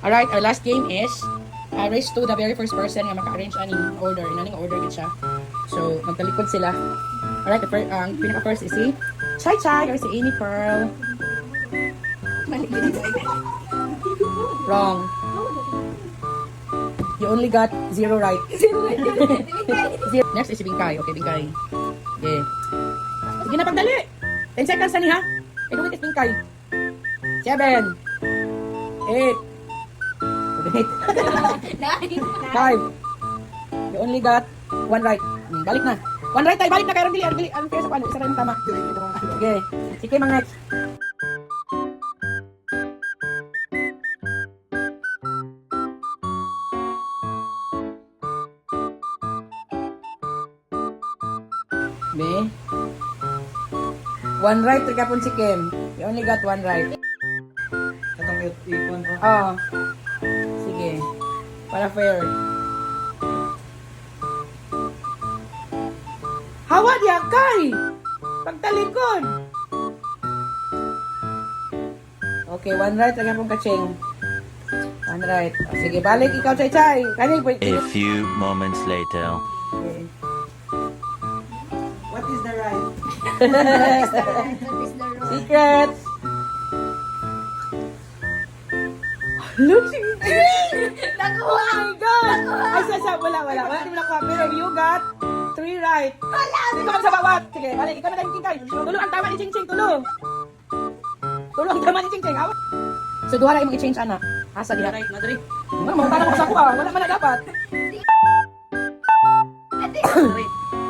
Alright, our last game is race to the very first person nga maka-arrange aning order. Inaning order gid siya. So, magtalikod sila. Alright, ang pinaka-first is si Chai Chai or si Amy Pearl. Wrong. You only got 0 right. Next is si Bingkay. Okay, Bingkay. Okay. Sige na, pagdali. 10 seconds na ni ha. Ito is Bingkay. 7 8 5. You only got 1 right. Balik na. 1 right tayo. Balik na kayo. Bili. Ang kaya sa paano. Isa rin tama. Okay. Sige, mga next. Be. 1 right kapon si Kim. You only got 1 right. Katong ikon ko. Oh. Sige. Para fair. Hawa diya kay. Pagtalikod. Okay, 1 right lagi pong kaching. 1 right. Oh, sige, balik ikaw, Chay Chay. Kanil po. A few moments later. Okay. What is the right? Secret. Look, Nakuha! oh my God! Ay, wala. Wala din mo nakuha. Pero you got 3 right. Wala! Dito ka sa bawat. Sige, balik. Ikaw na lang yung Kay. Tulo ang tama ni Ching Ching. Tulo ang tama ni Ching Ching. Awa. So, duha na yung i-change, anak. Asa diha. Right, Madrid. Mama, para ko sa kuha. Wala man na dapat.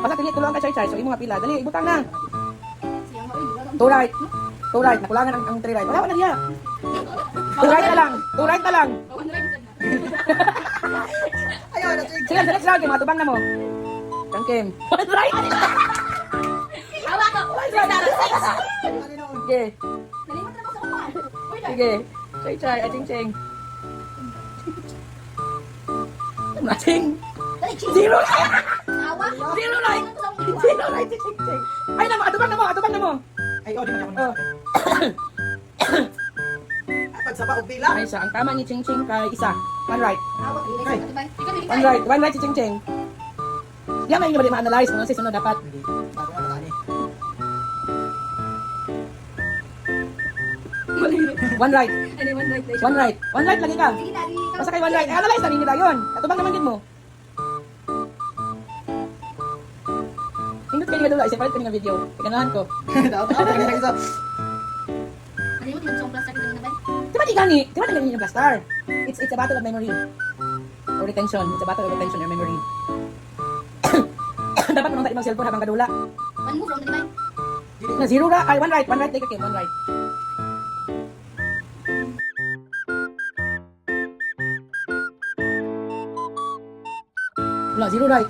Basta tili, tulo ang ka-chay-chay. So, imo nga pila. Dali, ibutang na. 2 right. 2 right. Nakulangan ang 3 right. Wala na diha. 2 right na lang. 2 right na lang. Ayaw, na-change. Sige, sa next round, Kim. Matubang na mo. Kang Kim. 1 right. Hawa ka! Sige. Nalimot na ko sa kumahan. Sige. Chay-chay. Ching-ching. Nothing. Zero right. Hawa? 0 right. 0 right si Ching-ching. Ay, atubang na mo. Atubang na mo. Ay, di man ako. Oh. Pag sa paog pila. Ay, isa. Ang tama ni Ching-ching kay isa. 1 right. Hawa. Ikaw, 1 right. 1 right si Ching-ching. Yan may hindi ba ma-analyze kung ano si sunod dapat. Hindi. Bago na tani. 1 right. 1 1 right. 1 right lagi ka. Sige na, di ka. Basta kay 1 right. Eh, analyze na rin nila yun. Atubang naman din mo. Hindot kayo nga dula. Isa-palit ko nga video. Paganahan ko. Dapat ako sa. Nalimot yung song plus sa kanina ba? Di ba yung Blaster? It's a battle of memory. Or retention. It's a battle of retention or memory. Dapat mo nang tayo mag-cellphone habang kadula. One move from the divine. Na 0 ra. Ay, 1 right. 1 right. Take a game. 1 right. Wala, 0 right.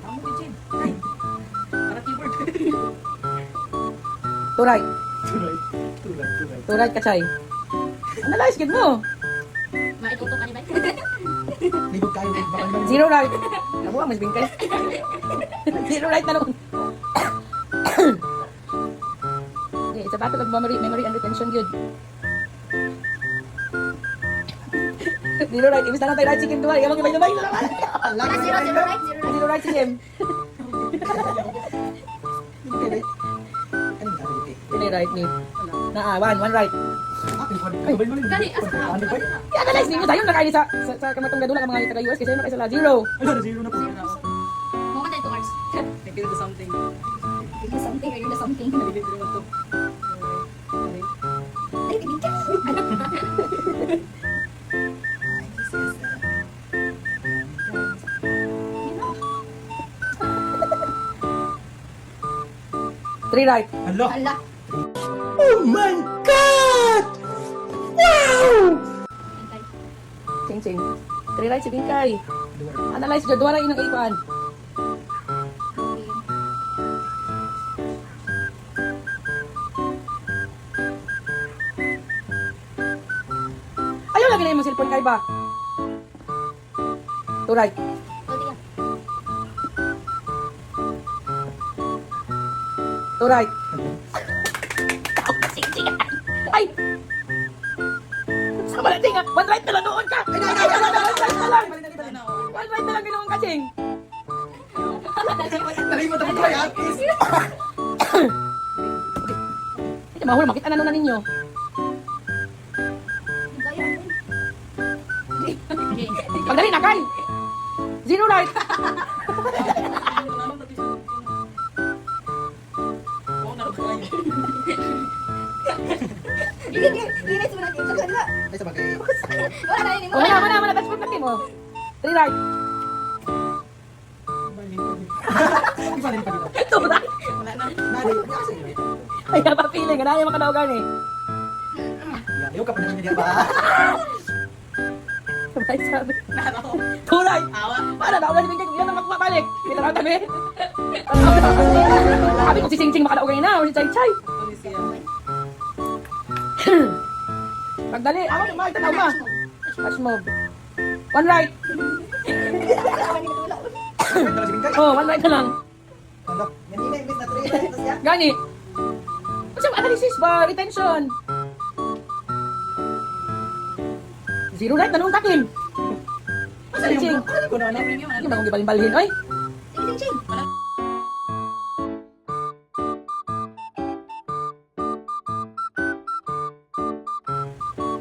Amo din, Jim. Ay. Para keyboard. 2 right. Tulay. 2 right ka, Chay. Analyze, good mo. Maitutok ka ni ba? Libog kayo. Baka naman. 0 right. Nabuha, mas bingkay. 0 right na naman. Okay, it's a battle of memory and retention, good. 0 right. Ibig na lang tayo right si Kim Duway. Iyamang ibay-ibay na naman. Wala, zero right, 0 right si Kim. Hindi right ni. Na 1 right. Kani, asa ka? I-analyze ninyo tayo nakaini sa kamatong gadula ng mga taga-US kasi nakay sila 0. Wala na, zero na po. Mga kanta ito, Mars. I feel the something. You're the something or you're the something. Nabibig ko naman to. Ay, tibig ka. Three right. Alo. Hala. Oh my God! Wow! Hintay. Ching ching. 3 right si Bingkay. Analyze dyan. Duwara yun ang ikuan. Ayaw lagi na yung cellphone kay ba? 2 right. Pwede ka. 2 right. Ay! Wala tinga. One right na lang noon ka. One right na lang. Ano? One right na lang ginoon ka, Ching. Nalimot ako kay Atis. Hindi, mahul. Makita na nun na ninyo. Pagdali na, Kay. Zero right. Ay, sabagay. Wala. Touch point laki mo. Three right. Iba din pa dito. Two right. Wala na. Nari, kasi. Ay, napapiling. Ano yung makadaogan eh. Ayaw ka pa na niya ba? Sabay sabi. Naro. Two right. Awa. Para na, wala si Bingkay. Yan ang makapalik. Kita na kami. Sabi ko si Sing Sing makadaogan na. O si Chay Chay. Pulis siya. Pagdali. Ako, makita na uma. Touch move. One right. Oh, one right na lang. Ano? Yan ina, imbis na 3 tapos yan. Gani. Kasi analysis ba? Retention. Zero right na nung kakin. Sing Sing. Ano ko na ano? Hindi ba kong gibalin-balhin? Oy.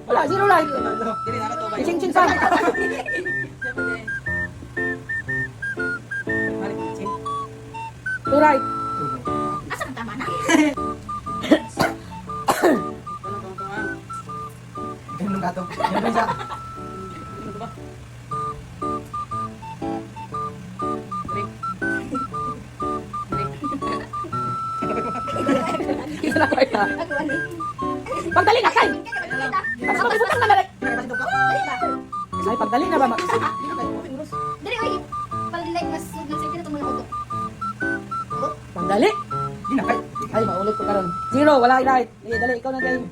Wala, zero right. Dili na to ba? Ching Ching Sam. Two right. Ganun ng gato. Ganun siya. Isa na kwarta. Pagdali na, Kay. Mas mabibutang na lalaki. Nakapasok ka? Ay, pagdali na ba? Pagdali. Di na, kay. Ay, maulit ko karon. Zero, wala right. Eh, dali, ikaw na game.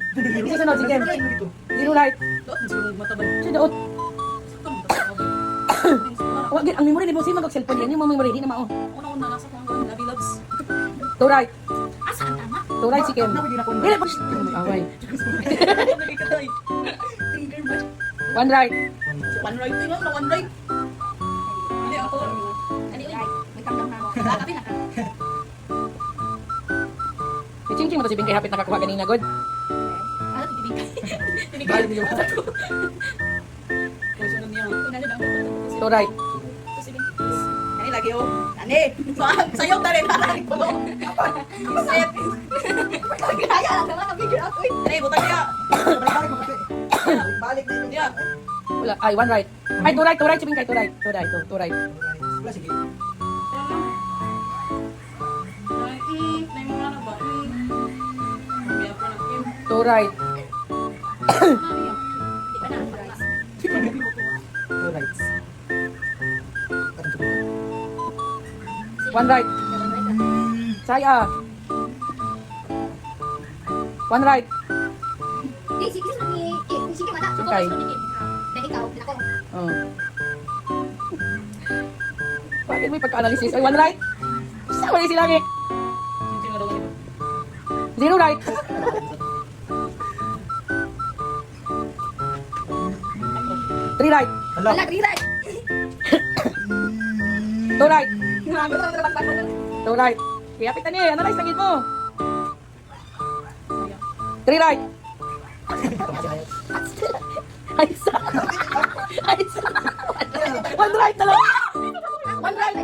Isa sunod, sige. Dito. Zero right. Siya daot. Wag, ang memory ni mo, sige mag-cellphone yan. Yung mga memory, di na mao. Una-una nasa kong Nabi Loves. Two right. Two right, sige. Nabi, di na ko. Dili, push. Away. Nagkikatay. One right. One right yun, na one right. Hindi ako. Si Ching Ching mo to si Bingkay hapit nakakuha kanina, good. Balik niyo. Kung sunod niya. Two right. Ani lagi oh. Ani. Sayaw ta rin. Set. Ani, butang niya. Balik mo kasi. Balik na yun. Diya. Wala. Ay, one right. Ay, two right si Bingkay, two right. Two right. Wala, sige. Two right. Two rights. One right. Saya. One right. Oh. Bakit may pagka-analysis? Ay, one right. Saan wala si Lagi? Zero right. Three right. Hala. Two right. Two right. Kaya pitan niya, analyze langit mo. Three right. Ay, isa. One right na lang. One right.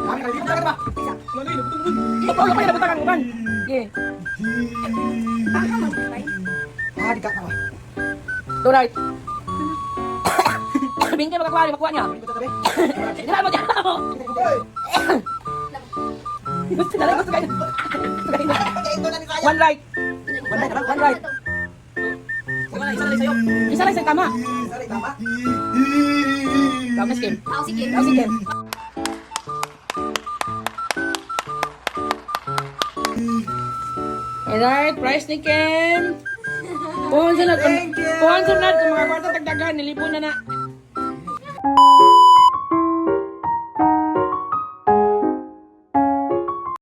Kami ka, dito na ka ba? Paano kayo nabutan ang uban? Okay. Di ka na ba? Two right. Bingkay makakuha niya. Balik ko sa tabi. Dilaan mo dyan. Gusto kayo. One right. One right. Isa na sa'yo. Isa lang isang tama. Sorry, tama. Tama si Kim. Sige. Tama si Kim. Alright, price ni Kim. Puhon sunod. Thank you. Puhon sunod. Kung mga kwarta tagdagan, nilipon na na.